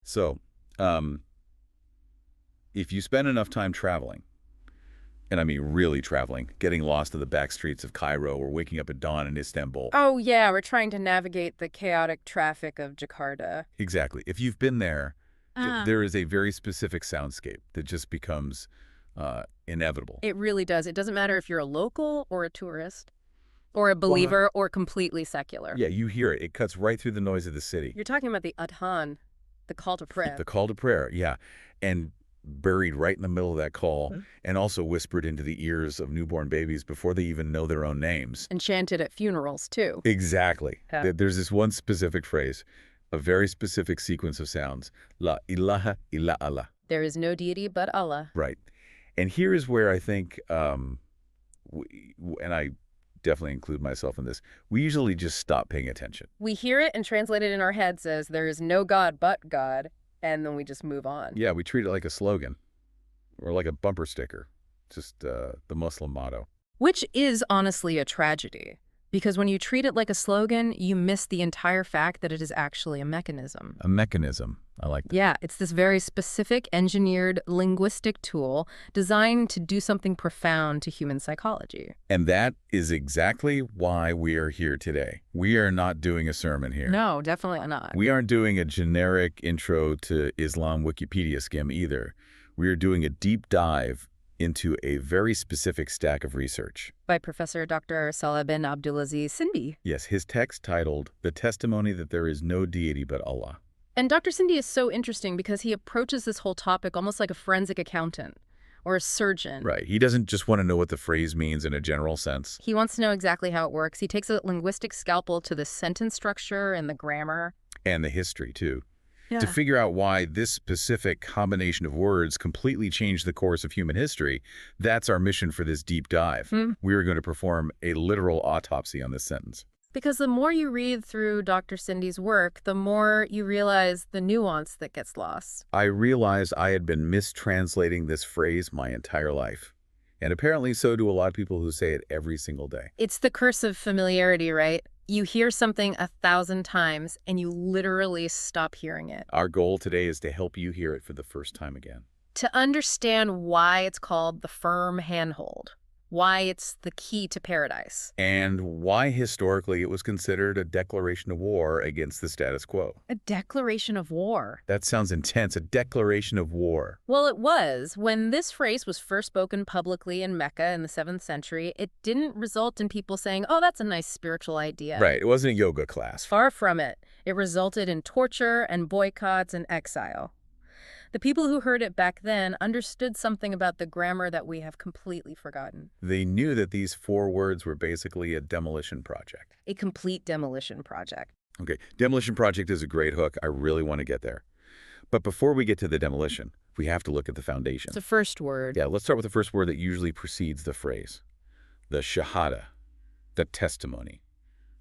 So, if you spend enough time traveling, and I mean really traveling, getting lost in the back streets of Cairo or waking up at dawn in Istanbul. Oh, yeah, we're trying to navigate the chaotic traffic of Jakarta. Exactly. If you've been there, there is a very specific soundscape that just becomes inevitable. It really does. It doesn't matter if you're a local or a tourist or a believer or completely secular. Yeah, you hear it. It cuts right through the noise of the city. You're talking about the adhan, the call to prayer. The call to prayer, yeah. And buried right in the middle of that call, and also whispered into the ears of newborn babies before they even know their own names. And chanted at funerals, too. Exactly. Yeah. There's this one specific phrase, a very specific sequence of sounds. La ilaha illa Allah. There is no deity but Allah. Right. And here is where I think, and I definitely include myself in this, we usually just stop paying attention. We hear it and translate it in our heads as there is no God but God. And then we just move on. Yeah, we treat it like a slogan or like a bumper sticker, just the Muslim motto. Which is honestly a tragedy, because when you treat it like a slogan, you miss the entire fact that it is actually a mechanism. A mechanism. I like that. Yeah, it's this very specific engineered linguistic tool designed to do something profound to human psychology. And that is exactly why we are here today. We are not doing a sermon here. No, definitely not. We aren't doing a generic intro to Islam Wikipedia skim either. We are doing a deep dive into a very specific stack of research. By Professor Dr. Saleh bin Abdulaziz Sindi. Yes, his text titled, The Testimony That There Is No Deity But Allah. And Dr. Sindi is so interesting because he approaches this whole topic almost like a forensic accountant or a surgeon. Right. He doesn't just want to know what the phrase means in a general sense. He wants to know exactly how it works. He takes a linguistic scalpel to the sentence structure and the grammar. And the history, too. Yeah. To figure out why this specific combination of words completely changed the course of human history. That's our mission for this deep dive. We are going to perform a literal autopsy on this sentence. Because the more you read through Dr. Sindi's work, the more you realize the nuance that gets lost. I realized I had been mistranslating this phrase my entire life. And apparently so do a lot of people who say it every single day. It's the curse of familiarity, right? You hear something 1,000 times and you literally stop hearing it. Our goal today is to help you hear it for the first time again. To understand why it's called the firm handhold. Why it's the key to paradise. And why historically it was considered a declaration of war against the status quo. A declaration of war. That sounds intense, a declaration of war. Well, it was. When this phrase was first spoken publicly in Mecca in the 7th century, it didn't result in people saying, oh, that's a nice spiritual idea. Right, it wasn't a yoga class. Far from it. It resulted in torture and boycotts and exile. The people who heard it back then understood something about the grammar that we have completely forgotten. They knew that these 4 words were basically a demolition project. A complete demolition project. Okay, demolition project is a great hook. I really want to get there. But before we get to the demolition, we have to look at the foundation. It's the first word. Yeah, let's start with the first word that usually precedes the phrase. The Shahada, the testimony.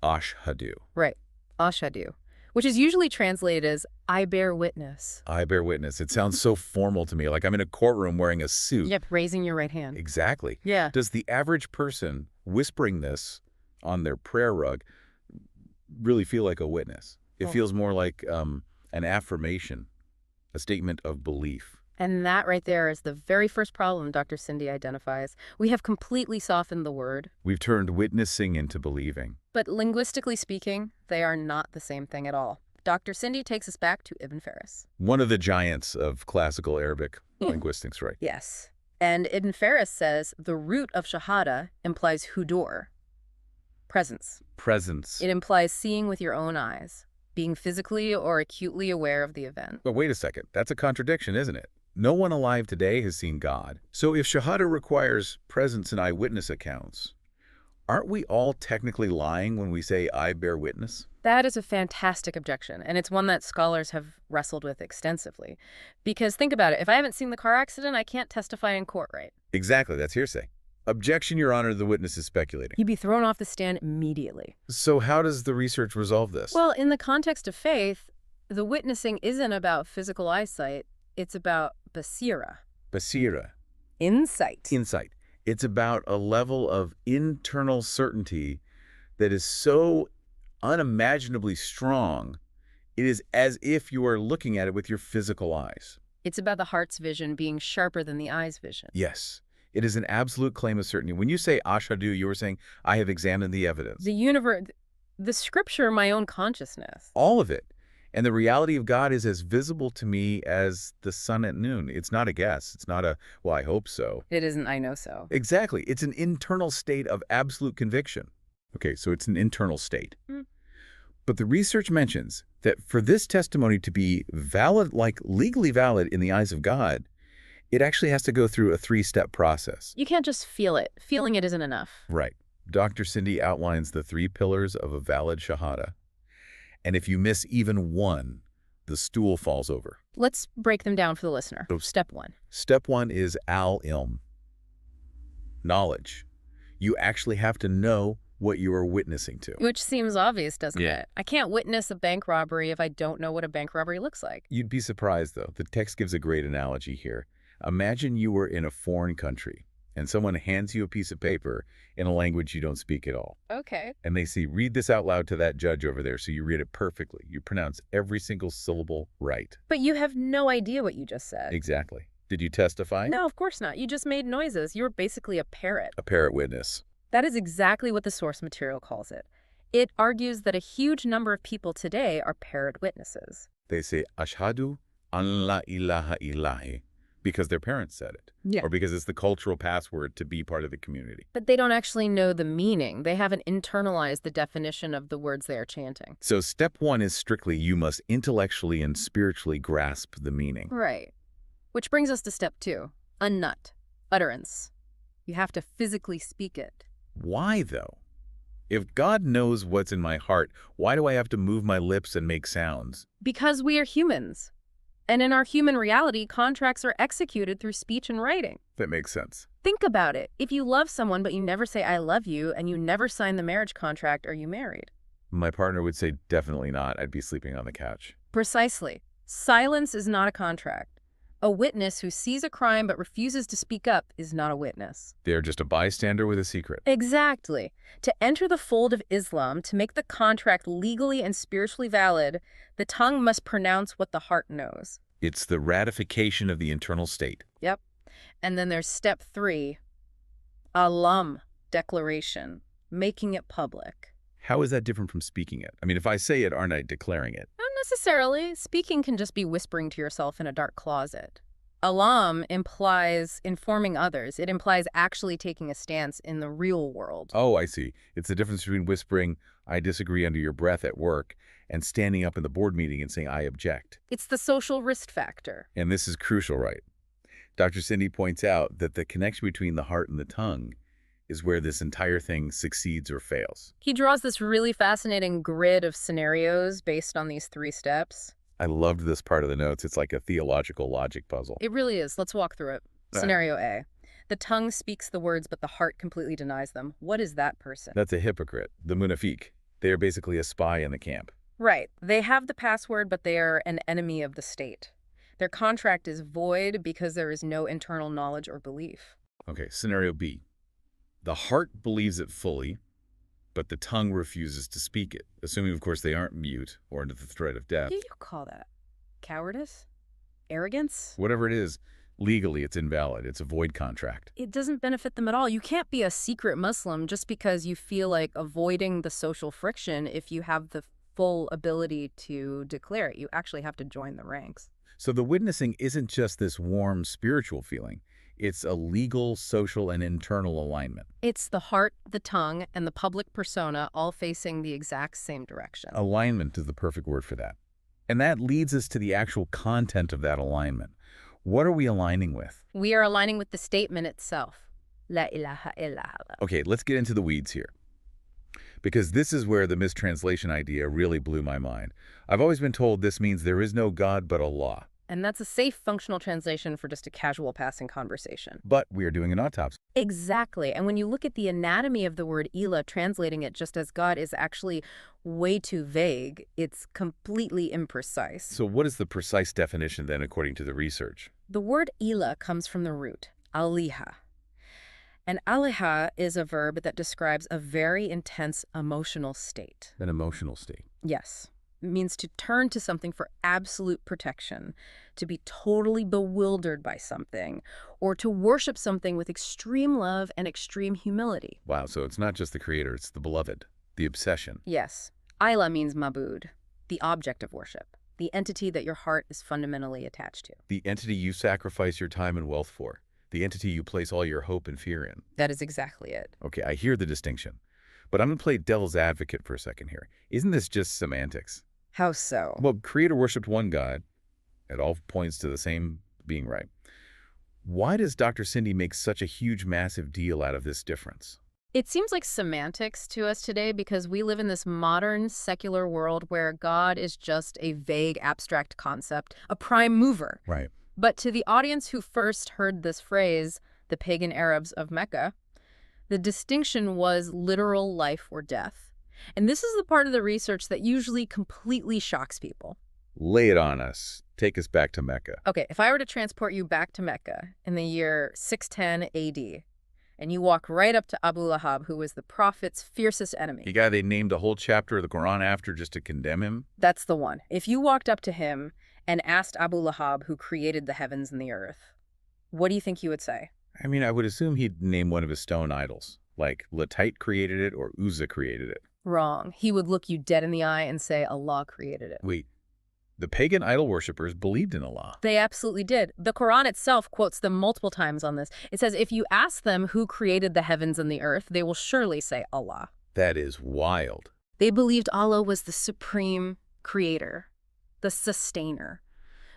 Ashhadu. Right. Ashhadu. Which is usually translated as, I bear witness. I bear witness. It sounds so formal to me, like I'm in a courtroom wearing a suit. Yep, raising your right hand. Exactly. Yeah. Does the average person whispering this on their prayer rug really feel like a witness? It feels more like an affirmation, a statement of belief. And that right there is the very first problem Dr. Sindi identifies. We have completely softened the word. We've turned witnessing into believing. But linguistically speaking, they are not the same thing at all. Dr. Sindi takes us back to Ibn Faris. One of the giants of classical Arabic linguistics, right? Yes. And Ibn Faris says the root of Shahada implies hudur, presence. Presence. It implies seeing with your own eyes, being physically or acutely aware of the event. But wait a second. That's a contradiction, isn't it? No one alive today has seen God. So if Shahada requires presence and eyewitness accounts, aren't we all technically lying when we say, I bear witness? That is a fantastic objection, and it's one that scholars have wrestled with extensively. Because think about it, if I haven't seen the car accident, I can't testify in court, right? Exactly, that's hearsay. Objection, Your Honor, the witness is speculating. You'd be thrown off the stand immediately. So how does the research resolve this? Well, in the context of faith, the witnessing isn't about physical eyesight, it's about basira. Basira. Insight. Insight. It's about a level of internal certainty that is so unimaginably strong, It is as if you are looking at it with your physical eyes. It's about the heart's vision being sharper than the eye's vision. Yes, it is an absolute claim of certainty. When you say ashadu, you were saying, I have examined the evidence. The universe, the scripture, my own consciousness. All of it. And the reality of God is as visible to me as the sun at noon. It's not a guess. It's not a, well, I hope so. It isn't, I know so. Exactly. It's an internal state of absolute conviction. Okay, so it's an internal state. But the research mentions that for this testimony to be valid, like legally valid in the eyes of God, it actually has to go through a 3-step process. You can't just feel it. Feeling it isn't enough. Right. Dr. Sindi outlines the 3 pillars of a valid Shahada. And if you miss even one, the stool falls over. Let's break them down for the listener. Step 1. Step 1 is al-ilm, knowledge. You actually have to know what you are witnessing to. Which seems obvious, doesn't Yeah. it? I can't witness a bank robbery if I don't know what a bank robbery looks like. You'd be surprised, though. The text gives a great analogy here. Imagine you were in a foreign country, and someone hands you a piece of paper in a language you don't speak at all. Okay. And they say, read this out loud to that judge over there, so you read it perfectly. You pronounce every single syllable right. But you have no idea what you just said. Exactly. Did you testify? No, of course not. You just made noises. You were basically a parrot. A parrot witness. That is exactly what the source material calls it. It argues that a huge number of people today are parrot witnesses. They say, Ashhadu an la ilaha illahi, because their parents said it. Yeah. Or because it's the cultural password to be part of the community. But they don't actually know the meaning. They haven't internalized the definition of the words they are chanting. So step 1 is strictly you must intellectually and spiritually grasp the meaning. Right. Which brings us to step 2, unnut, utterance. You have to physically speak it. Why, though? If God knows what's in my heart, why do I have to move my lips and make sounds? Because we are humans. And in our human reality, contracts are executed through speech and writing. That makes sense. Think about it. If you love someone but you never say I love you and you never sign the marriage contract, are you married? My partner would say definitely not. I'd be sleeping on the couch. Precisely. Silence is not a contract. A witness who sees a crime but refuses to speak up is not a witness. They're just a bystander with a secret. Exactly. To enter the fold of Islam, to make the contract legally and spiritually valid, the tongue must pronounce what the heart knows. It's the ratification of the internal state. Yep. And then there's step 3, alam, declaration, making it public. How is that different from speaking it? I mean, if I say it, aren't I declaring it? Not necessarily. Speaking can just be whispering to yourself in a dark closet. Alam implies informing others. It implies actually taking a stance in the real world. Oh, I see. It's the difference between whispering, I disagree under your breath at work, and standing up in the board meeting and saying, I object. It's the social risk factor. And this is crucial, right? Dr. Sindi points out that the connection between the heart and the tongue is where this entire thing succeeds or fails. He draws this really fascinating grid of scenarios based on these 3 steps. I loved this part of the notes. It's like a theological logic puzzle. It really is. Let's walk through it. Scenario A. The tongue speaks the words, but the heart completely denies them. What is that person? That's a hypocrite, the munafiq. They are basically a spy in the camp. Right. They have the password, but they are an enemy of the state. Their contract is void because there is no internal knowledge or belief. Okay, scenario B. The heart believes it fully, but the tongue refuses to speak it, assuming, of course, they aren't mute or under the threat of death. What do you call that? Cowardice? Arrogance? Whatever it is, legally it's invalid. It's a void contract. It doesn't benefit them at all. You can't be a secret Muslim just because you feel like avoiding the social friction if you have the full ability to declare it. You actually have to join the ranks. So the witnessing isn't just this warm spiritual feeling. It's a legal, social, and internal alignment. It's the heart, the tongue, and the public persona all facing the exact same direction. Alignment is the perfect word for that. And that leads us to the actual content of that alignment. What are we aligning with? We are aligning with the statement itself. La ilaha illallah. Okay, let's get into the weeds here. Because this is where the mistranslation idea really blew my mind. I've always been told this means there is no God but Allah. And that's a safe functional translation for just a casual passing conversation. But we are doing an autopsy. Exactly. And when you look at the anatomy of the word ilah, translating it just as God is actually way too vague. It's completely imprecise. So what is the precise definition then according to the research? The word ilah comes from the root, aliha. And aliha is a verb that describes a very intense emotional state. An emotional state. Yes. means to turn to something for absolute protection, to be totally bewildered by something, or to worship something with extreme love and extreme humility. Wow, so it's not just the creator, it's the beloved, the obsession. Yes. Ayla means mabud, the object of worship, the entity that your heart is fundamentally attached to. The entity you sacrifice your time and wealth for. The entity you place all your hope and fear in. That is exactly it. Okay, I hear the distinction. But I'm going to play devil's advocate for a second here. Isn't this just semantics? How so? Well, creator worshipped one God. It all points to the same being right. Why does Dr. Sindi make such a huge, massive deal out of this difference? It seems like semantics to us today because we live in this modern, secular world where God is just a vague, abstract concept, a prime mover. Right. But to the audience who first heard this phrase, the pagan Arabs of Mecca, the distinction was literal life or death. And this is the part of the research that usually completely shocks people. Lay it on us. Take us back to Mecca. Okay, if I were to transport you back to Mecca in the year 610 AD, and you walk right up to Abu Lahab, who was the prophet's fiercest enemy. The guy they named a whole chapter of the Quran after just to condemn him? That's the one. If you walked up to him and asked Abu Lahab who created the heavens and the earth, what do you think he would say? I mean, I would assume he'd name one of his stone idols, like Latite created it or Uzza created it. Wrong. He would look you dead in the eye and say Allah created it. Wait, the pagan idol worshippers believed in Allah. They absolutely did. The Quran itself quotes them multiple times on this. It says, if you ask them who created the heavens and the earth, they will surely say Allah. That is wild. They believed Allah was the supreme creator, the sustainer,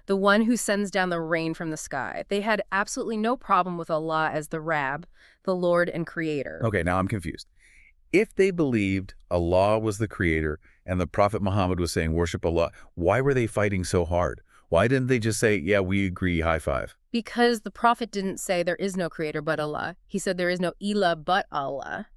the one who sends down the rain from the sky. They had absolutely no problem with Allah as the Rab, the Lord and creator. Okay, now I'm confused. If they believed Allah was the creator and the Prophet Muhammad was saying worship Allah, why were they fighting so hard? Why didn't they just say, yeah, we agree, high five? Because the Prophet didn't say there is no creator but Allah. He said there is no ilah but Allah.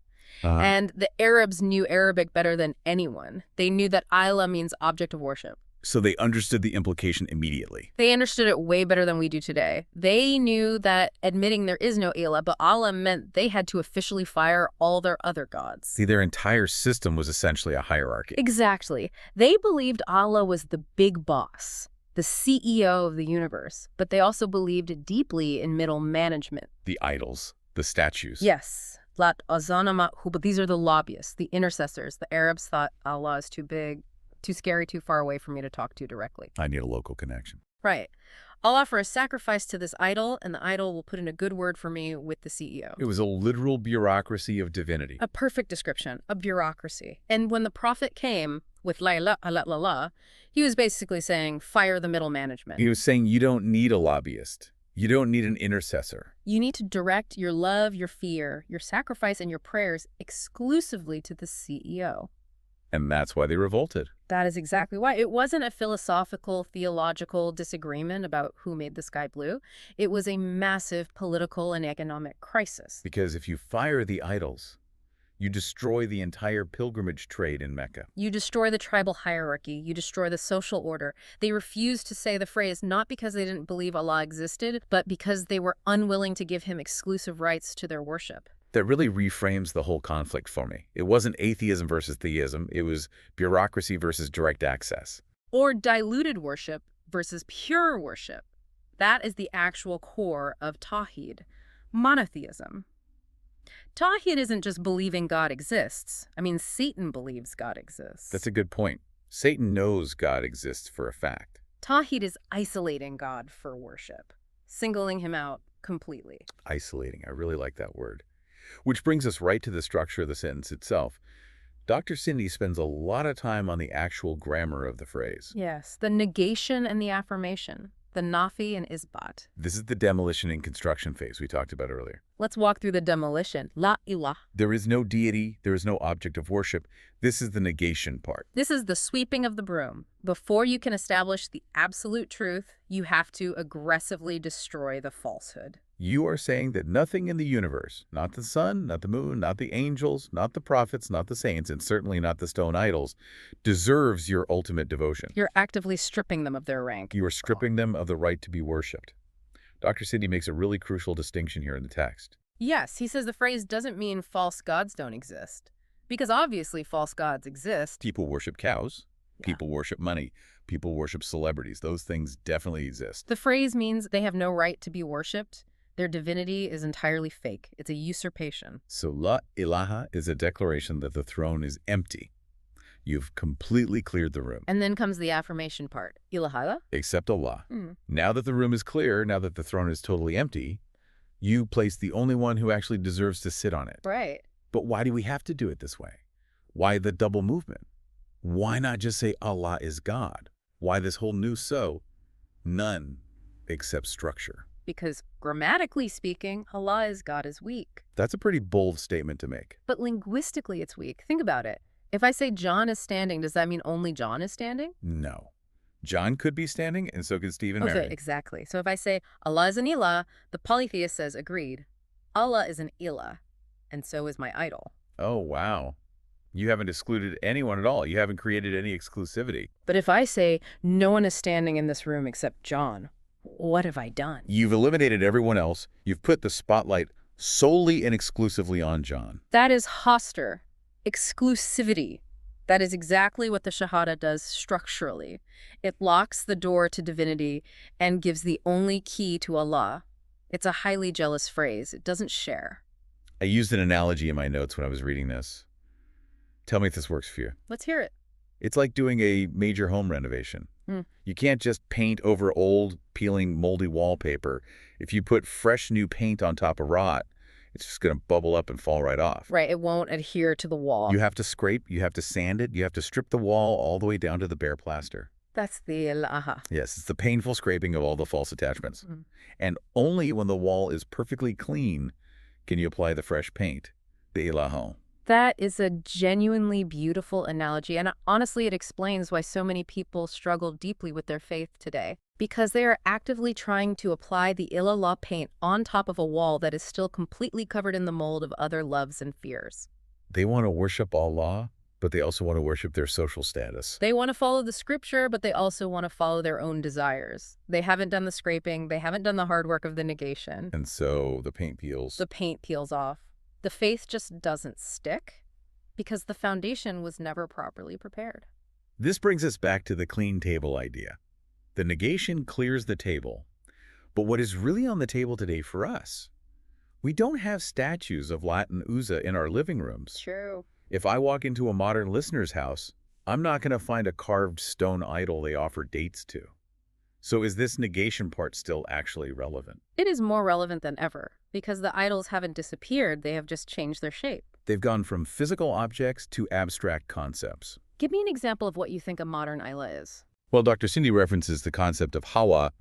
And the Arabs knew Arabic better than anyone. They knew that ilah means object of worship. So they understood the implication immediately. They understood it way better than we do today. They knew that admitting there is no ilah but Allah meant they had to officially fire all their other gods. See, their entire system was essentially a hierarchy. Exactly. They believed Allah was the big boss, the CEO of the universe, but they also believed deeply in middle management. The idols, the statues. Yes. Lat azana ma'hu, but these are the lobbyists, the intercessors. The Arabs thought Allah is too big, too scary, too far away for me to talk to directly. I need a local connection. Right. I'll offer a sacrifice to this idol, and the idol will put in a good word for me with the CEO. It was a literal bureaucracy of divinity. A perfect description, a bureaucracy. And when the prophet came with la ilaha illallah, he was basically saying, fire the middle management. He was saying you don't need a lobbyist. You don't need an intercessor. You need to direct your love, your fear, your sacrifice, and your prayers exclusively to the CEO. And that's why they revolted. That is exactly why. It wasn't a philosophical, theological disagreement about who made the sky blue. It was a massive political and economic crisis. Because if you fire the idols, you destroy the entire pilgrimage trade in Mecca. You destroy the tribal hierarchy. You destroy the social order. They refused to say the phrase not because they didn't believe Allah existed, but because they were unwilling to give him exclusive rights to their worship. That really reframes the whole conflict for me. It wasn't atheism versus theism. It was bureaucracy versus direct access. Or diluted worship versus pure worship. That is the actual core of Tawhid, monotheism. Tawhid isn't just believing God exists. I mean, Satan believes God exists. That's a good point. Satan knows God exists for a fact. Tawhid is isolating God for worship, singling him out completely. Isolating. I really like that word. Which brings us right to the structure of the sentence itself. Dr. Sindi spends a lot of time on the actual grammar of the phrase. Yes, the negation and the affirmation, the nafi and isbat. This is the demolition and construction phase we talked about earlier. Let's walk through the demolition. La ilah. There is no deity. There is no object of worship. This is the negation part. This is the sweeping of the broom. Before you can establish the absolute truth, you have to aggressively destroy the falsehood. You are saying that nothing in the universe, not the sun, not the moon, not the angels, not the prophets, not the saints, and certainly not the stone idols, deserves your ultimate devotion. You're actively stripping them of their rank. You are stripping them of the right to be worshipped. Dr. Sindi makes a really crucial distinction here in the text. Yes, he says the phrase doesn't mean false gods don't exist. Because obviously false gods exist. People worship cows. People worship money. People worship celebrities. Those things definitely exist. The phrase means they have no right to be worshipped. Their divinity is entirely fake. It's a usurpation. So la ilaha is a declaration that the throne is empty. You've completely cleared the room. And then comes the affirmation part. Ilahada? Except Allah. Now that the room is clear, now that the throne is totally empty, you place the only one who actually deserves to sit on it. Right. But why do we have to do it this way? Why the double movement? Why not just say Allah is God? Why this whole new none except structure? Because grammatically speaking, Allah is God is weak. That's a pretty bold statement to make. But linguistically it's weak. Think about it. If I say John is standing, does that mean only John is standing? No. John could be standing, and so could Steve and Mary. Okay, exactly. So if I say Allah is an ilah, the polytheist says agreed. Allah is an ilah, and so is my idol. Oh, wow. You haven't excluded anyone at all. You haven't created any exclusivity. But if I say no one is standing in this room except John, what have I done? You've eliminated everyone else. You've put the spotlight solely and exclusively on John. That is Hoster. Exclusivity. That is exactly what the Shahada does structurally. It locks the door to divinity and gives the only key to Allah. It's a highly jealous phrase. It doesn't share. I used an analogy in my notes when I was reading this. Tell me if this works for you. Let's hear it. It's like doing a major home renovation. You can't just paint over old, peeling, moldy wallpaper. If you put fresh new paint on top of rot, it's just going to bubble up and fall right off. Right, it won't adhere to the wall. You have to scrape, you have to sand it, you have to strip the wall all the way down to the bare plaster. That's the ilaha. Yes, it's the painful scraping of all the false attachments. And only when the wall is perfectly clean can you apply the fresh paint, the ilaha. That is a genuinely beautiful analogy, and honestly, it explains why so many people struggle deeply with their faith today. Because they are actively trying to apply the ilallah paint on top of a wall that is still completely covered in the mold of other loves and fears. They want to worship Allah, but they also want to worship their social status. They want to follow the scripture, but they also want to follow their own desires. They haven't done the scraping, they haven't done the hard work of the negation. And so the paint peels. The paint peels off. The faith just doesn't stick because the foundation was never properly prepared. This brings us back to the clean table idea. The negation clears the table. But what is really on the table today for us? We don't have statues of Lat and Uzza in our living rooms. True. If I walk into a modern listener's house, I'm not going to find a carved stone idol they offer dates to. So is this negation part still actually relevant? It is more relevant than ever because the idols haven't disappeared, they have just changed their shape. They've gone from physical objects to abstract concepts. Give me an example of what you think a modern ilah is. Well, Dr. Sindi references the concept of hawa,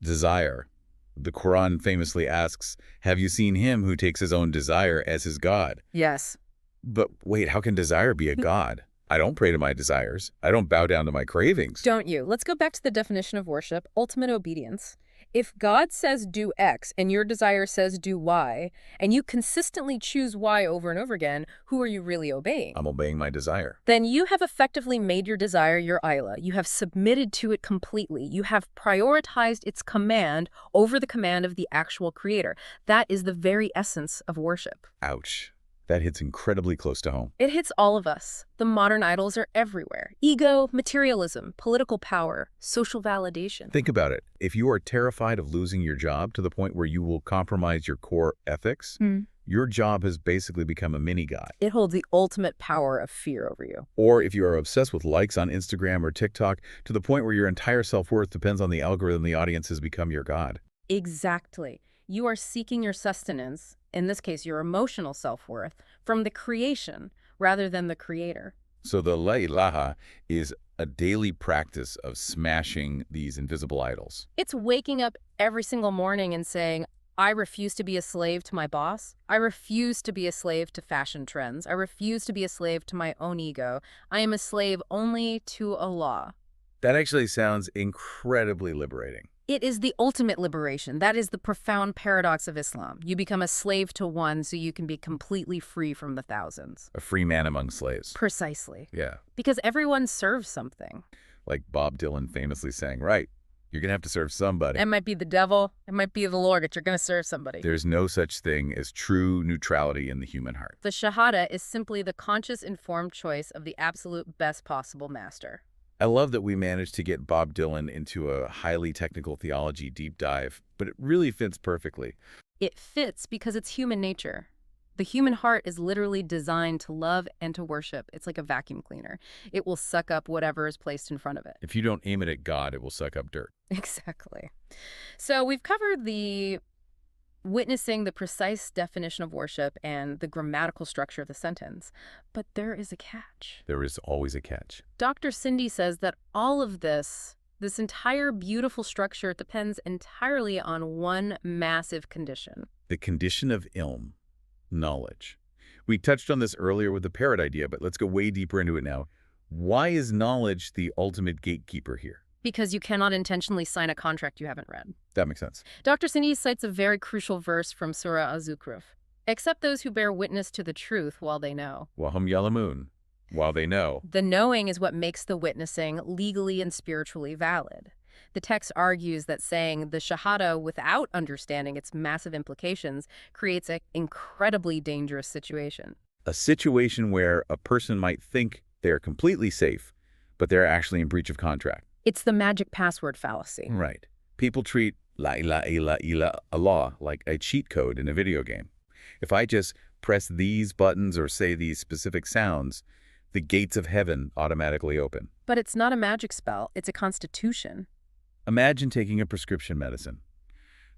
desire. The Quran famously asks, have you seen him who takes his own desire as his God? Yes. But wait, how can desire be a God? I don't pray to my desires. I don't bow down to my cravings. Don't you? Let's go back to the definition of worship, ultimate obedience. If God says do X and your desire says do Y, and you consistently choose Y over and over again, who are you really obeying? I'm obeying my desire. Then you have effectively made your desire your ilah. You have submitted to it completely. You have prioritized its command over the command of the actual creator. That is the very essence of worship. Ouch. That hits incredibly close to home. It hits all of us. The modern idols are everywhere. Ego, materialism, political power, social validation. Think about it. If you are terrified of losing your job to the point where you will compromise your core ethics, your job has basically become a mini-god. It holds the ultimate power of fear over you. Or if you are obsessed with likes on Instagram or TikTok to the point where your entire self-worth depends on the algorithm the audience has become your god. Exactly. You are seeking your sustenance, in this case your emotional self-worth, from the creation rather than the creator. So the La ilaha is a daily practice of smashing these invisible idols. It's waking up every single morning and saying, I refuse to be a slave to my boss. I refuse to be a slave to fashion trends. I refuse to be a slave to my own ego. I am a slave only to Allah. That actually sounds incredibly liberating. It is the ultimate liberation. That is the profound paradox of Islam. You become a slave to one so you can be completely free from the thousands. A free man among slaves. Precisely. Yeah. Because everyone serves something. Like Bob Dylan famously saying, right, you're going to have to serve somebody. It might be the devil. It might be the Lord, but you're going to serve somebody. There's no such thing as true neutrality in the human heart. The Shahada is simply the conscious, informed choice of the absolute best possible master. I love that we managed to get Bob Dylan into a highly technical theology deep dive, but it really fits perfectly. It fits because it's human nature. The human heart is literally designed to love and to worship. It's like a vacuum cleaner. It will suck up whatever is placed in front of it. If you don't aim it at God, it will suck up dirt. Exactly. So we've covered the witnessing, the precise definition of worship, and the grammatical structure of the sentence. But there is a catch. There is always a catch. Dr. Sindi says that all of this entire beautiful structure depends entirely on one massive condition. The condition of ilm, knowledge. We touched on this earlier with the parrot idea, but let's go way deeper into it now. Why is knowledge the ultimate gatekeeper here? Because you cannot intentionally sign a contract you haven't read. That makes sense. Dr. Sindi cites a very crucial verse from Surah Az-Zukhruf. Except those who bear witness to the truth while they know. Wahum yalamun, while they know. The knowing is what makes the witnessing legally and spiritually valid. The text argues that saying the Shahada without understanding its massive implications creates an incredibly dangerous situation. A situation where a person might think they're completely safe, but they're actually in breach of contract. It's the magic password fallacy. Right. People treat la ilaha illa Allah like a cheat code in a video game. If I just press these buttons or say these specific sounds, the gates of heaven automatically open. But it's not a magic spell, it's a constitution. Imagine taking a prescription medicine.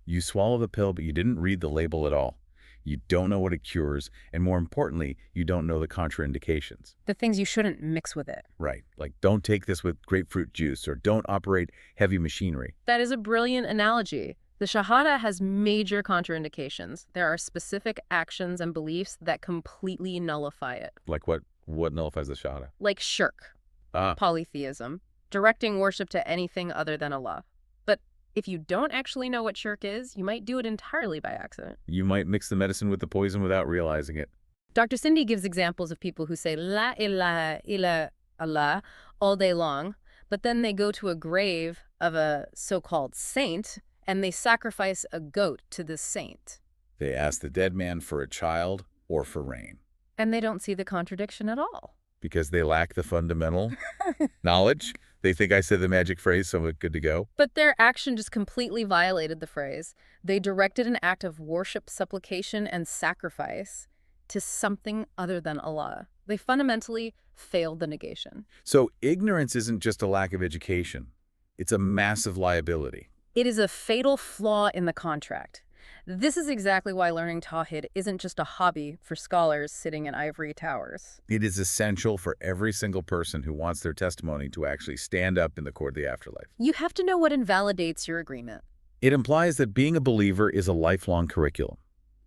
You swallow the pill, but you didn't read the label at all. You don't know what it cures, and more importantly, you don't know the contraindications. The things you shouldn't mix with it. Right, like don't take this with grapefruit juice or don't operate heavy machinery. That is a brilliant analogy. The Shahada has major contraindications. There are specific actions and beliefs that completely nullify it. Like what nullifies the Shahada? Like shirk, polytheism, directing worship to anything other than Allah. But if you don't actually know what shirk is, you might do it entirely by accident. You might mix the medicine with the poison without realizing it. Dr. Sindi gives examples of people who say La ilaha illa Allah all day long, but then they go to a grave of a so-called saint and they sacrifice a goat to the saint. They ask the dead man for a child or for rain. And they don't see the contradiction at all. Because they lack the fundamental knowledge. They think I said the magic phrase, so we're good to go. But their action just completely violated the phrase. They directed an act of worship, supplication, and sacrifice to something other than Allah. They fundamentally failed the negation. So ignorance isn't just a lack of education. It's a massive liability. It is a fatal flaw in the contract. This is exactly why learning Tawhid isn't just a hobby for scholars sitting in ivory towers. It is essential for every single person who wants their testimony to actually stand up in the court of the afterlife. You have to know what invalidates your agreement. It implies that being a believer is a lifelong curriculum.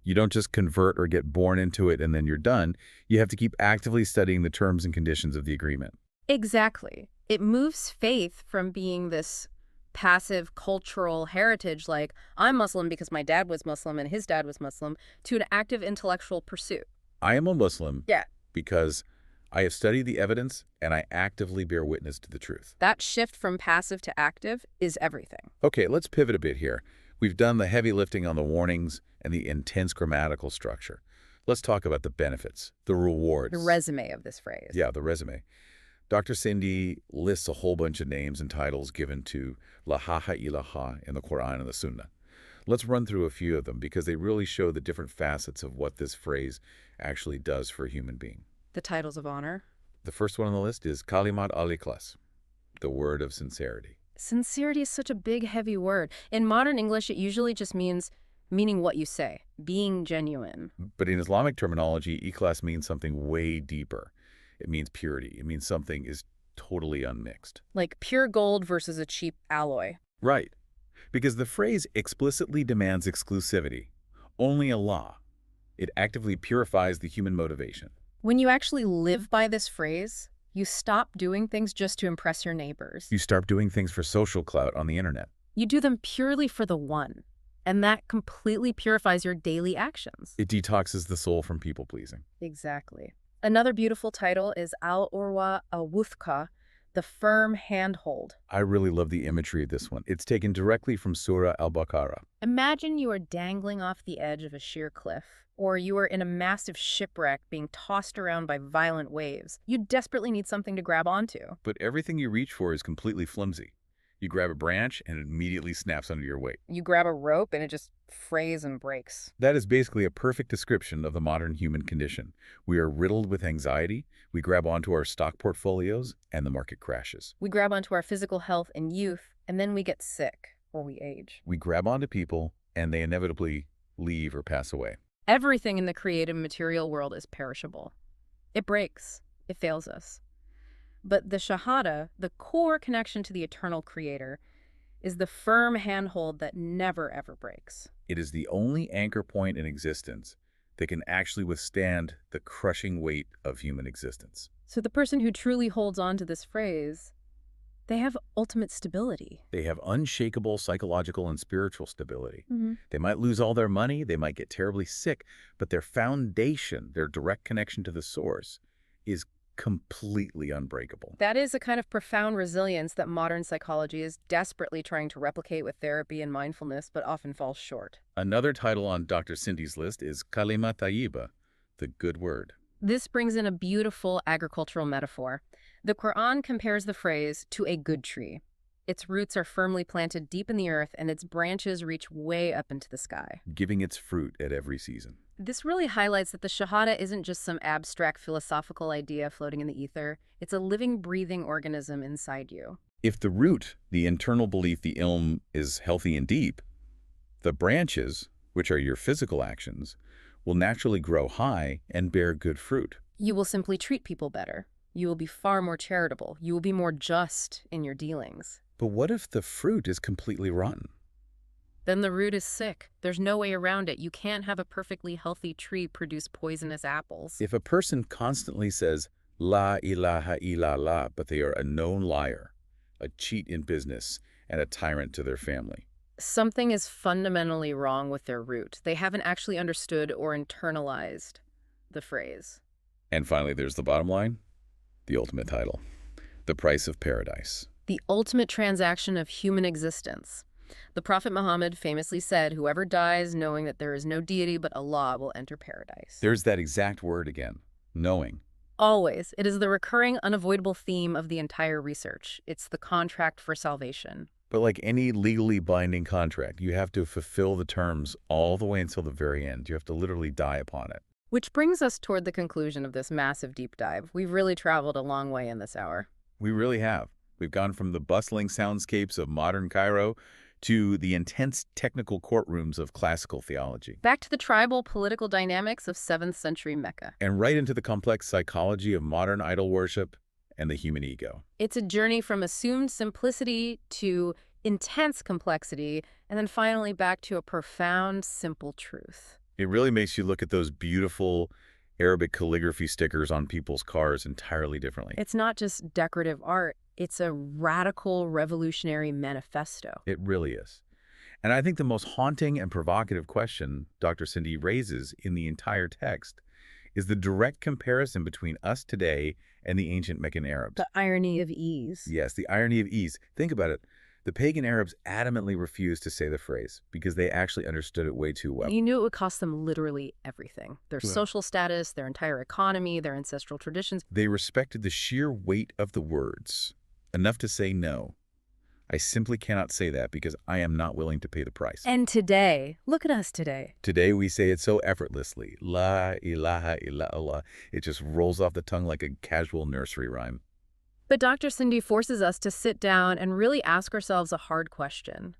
You don't just convert or get born into it and then you're done. You have to keep actively studying the terms and conditions of the agreement. Exactly. It moves faith from being this passive cultural heritage like I'm Muslim because my dad was Muslim and his dad was Muslim to an active intellectual pursuit. I am a Muslim Yeah. because I have studied the evidence and I actively bear witness to the truth. That shift from passive to active is everything. Okay, let's pivot a bit here. We've done the heavy lifting on the warnings and the intense grammatical structure. Let's talk about the benefits, the rewards. The resume of this phrase. Yeah, the resume. Dr. Sindi lists a whole bunch of names and titles given to La ilaha in the Quran and the Sunnah. Let's run through a few of them because they really show the different facets of what this phrase actually does for a human being. The titles of honor. The first one on the list is Kalimat al-Ikhlas, the word of sincerity. Sincerity is such a big, heavy word. In modern English, it usually just meaning what you say, being genuine. But in Islamic terminology, Ikhlas means something way deeper. It means purity. It means something is totally unmixed. Like pure gold versus a cheap alloy. Right. Because the phrase explicitly demands exclusivity. Only Allah. It actively purifies the human motivation. When you actually live by this phrase, you stop doing things just to impress your neighbors. You start doing things for social clout on the internet. You do them purely for the one. And that completely purifies your daily actions. It detoxes the soul from people-pleasing. Exactly. Another beautiful title is Al-Urwa Al-Wuthqa, the firm handhold. I really love the imagery of this one. It's taken directly from Surah Al-Baqarah. Imagine you are dangling off the edge of a sheer cliff. or you are in a massive shipwreck being tossed around by violent waves. You desperately need something to grab onto. But everything you reach for is completely flimsy. You grab a branch and it immediately snaps under your weight. You grab a rope and it just frays and breaks. That is basically a perfect description of the modern human condition. We are riddled with anxiety, we grab onto our stock portfolios, and the market crashes. We grab onto our physical health and youth, and then we get sick, or we age. We grab onto people, and they inevitably leave or pass away. Everything in the creative material world is perishable. It breaks. It fails us. But the Shahada, the core connection to the eternal creator, is the firm handhold that never ever breaks. It is the only anchor point in existence that can actually withstand the crushing weight of human existence. So the person who truly holds on to this phrase, they have ultimate stability. They have unshakable psychological and spiritual stability. Mm-hmm. They might lose all their money, they might get terribly sick, but their foundation, their direct connection to the source, is completely unbreakable. That is a kind of profound resilience that modern psychology is desperately trying to replicate with therapy and mindfulness, but often falls short. Another title on Dr. Sindi's list is Kalima Tayyiba, the good word. This brings in a beautiful agricultural metaphor. The Quran compares the phrase to a good tree. Its roots are firmly planted deep in the earth and its branches reach way up into the sky, Giving its fruit at every season. This really highlights that the Shahada isn't just some abstract philosophical idea floating in the ether. It's a living, breathing organism inside you. If the root, the internal belief, the ilm, is healthy and deep, the branches, which are your physical actions, will naturally grow high and bear good fruit. You will simply treat people better. You will be far more charitable. You will be more just in your dealings. But what if the fruit is completely rotten? Then the root is sick. There's no way around it. You can't have a perfectly healthy tree produce poisonous apples. If a person constantly says, La ilaha illallah, but they are a known liar, a cheat in business, and a tyrant to their family, Something is fundamentally wrong with their root. They haven't actually understood or internalized the phrase. And finally, there's the bottom line, the ultimate title, the price of paradise. The ultimate transaction of human existence. The Prophet Muhammad famously said, whoever dies knowing that there is no deity but Allah will enter paradise. There's that exact word again, knowing. Always. It is the recurring, unavoidable theme of the entire research. It's the contract for salvation. But like any legally binding contract, you have to fulfill the terms all the way until the very end. You have to literally die upon it. Which brings us toward the conclusion of this massive deep dive. We've really traveled a long way in this hour. We really have. We've gone from the bustling soundscapes of modern Cairo to the intense technical courtrooms of classical theology. Back to the tribal political dynamics of 7th century Mecca. And right into the complex psychology of modern idol worship and the human ego. It's a journey from assumed simplicity to intense complexity, and then finally back to a profound, simple truth. It really makes you look at those beautiful Arabic calligraphy stickers on people's cars entirely differently. It's not just decorative art. It's a radical, revolutionary manifesto. It really is. And I think the most haunting and provocative question Dr. Sindi raises in the entire text is the direct comparison between us today and the ancient Meccan Arabs. The irony of ease. Yes, the irony of ease. Think about it. The pagan Arabs adamantly refused to say the phrase because they actually understood it way too well. You knew it would cost them literally everything. Their Yeah. social status, their entire economy, their ancestral traditions. They respected the sheer weight of the words, enough to say no. I simply cannot say that because I am not willing to pay the price. And today, look at us today. Today we say it so effortlessly. La ilaha illallah. It just rolls off the tongue like a casual nursery rhyme. But Dr. Sindi forces us to sit down and really ask ourselves a hard question.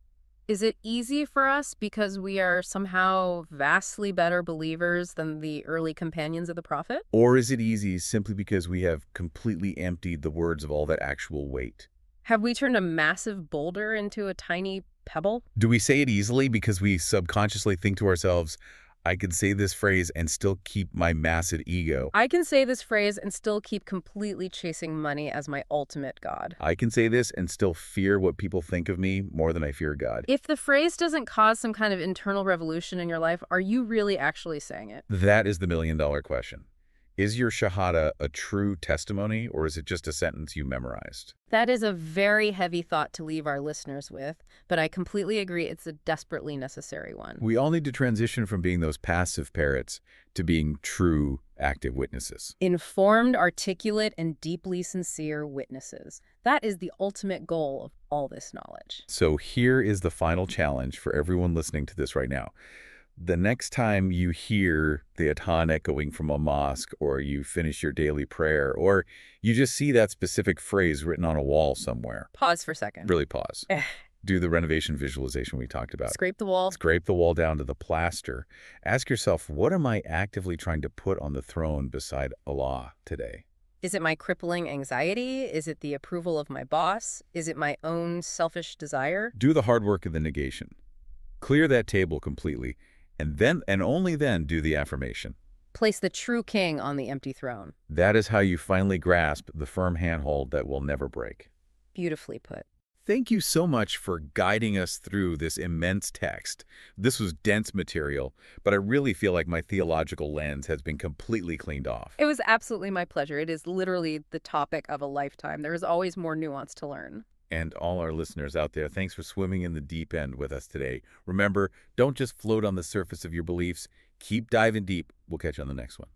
Is it easy for us because we are somehow vastly better believers than the early companions of the Prophet? Or is it easy simply because we have completely emptied the words of all that actual weight? Have we turned a massive boulder into a tiny pebble? Do we say it easily because we subconsciously think to ourselves, I could say this phrase and still keep my massive ego? I can say this phrase and still keep completely chasing money as my ultimate God. I can say this and still fear what people think of me more than I fear God. If the phrase doesn't cause some kind of internal revolution in your life, are you really actually saying it? That is the million-dollar question. Is your Shahada a true testimony, or is it just a sentence you memorized? That is a very heavy thought to leave our listeners with, but I completely agree it's a desperately necessary one. We all need to transition from being those passive parrots to being true, active witnesses. Informed, articulate, and deeply sincere witnesses. That is the ultimate goal of all this knowledge. So here is the final challenge for everyone listening to this right now. The next time you hear the adhan echoing from a mosque, or you finish your daily prayer, or you just see that specific phrase written on a wall somewhere. Pause for a second. Really pause. Do the renovation visualization we talked about. Scrape the wall. Scrape the wall down to the plaster. Ask yourself, what am I actively trying to put on the throne beside Allah today? Is it my crippling anxiety? Is it the approval of my boss? Is it my own selfish desire? Do the hard work of the negation. Clear that table completely. And then, and only then, do the affirmation. Place the true king on the empty throne. That is how you finally grasp the firm handhold that will never break. Beautifully put. Thank you so much for guiding us through this immense text. This was dense material, but I really feel like my theological lens has been completely cleaned off. It was absolutely my pleasure. It is literally the topic of a lifetime. There is always more nuance to learn. And all our listeners out there, thanks for swimming in the deep end with us today. Remember, don't just float on the surface of your beliefs. Keep diving deep. We'll catch you on the next one.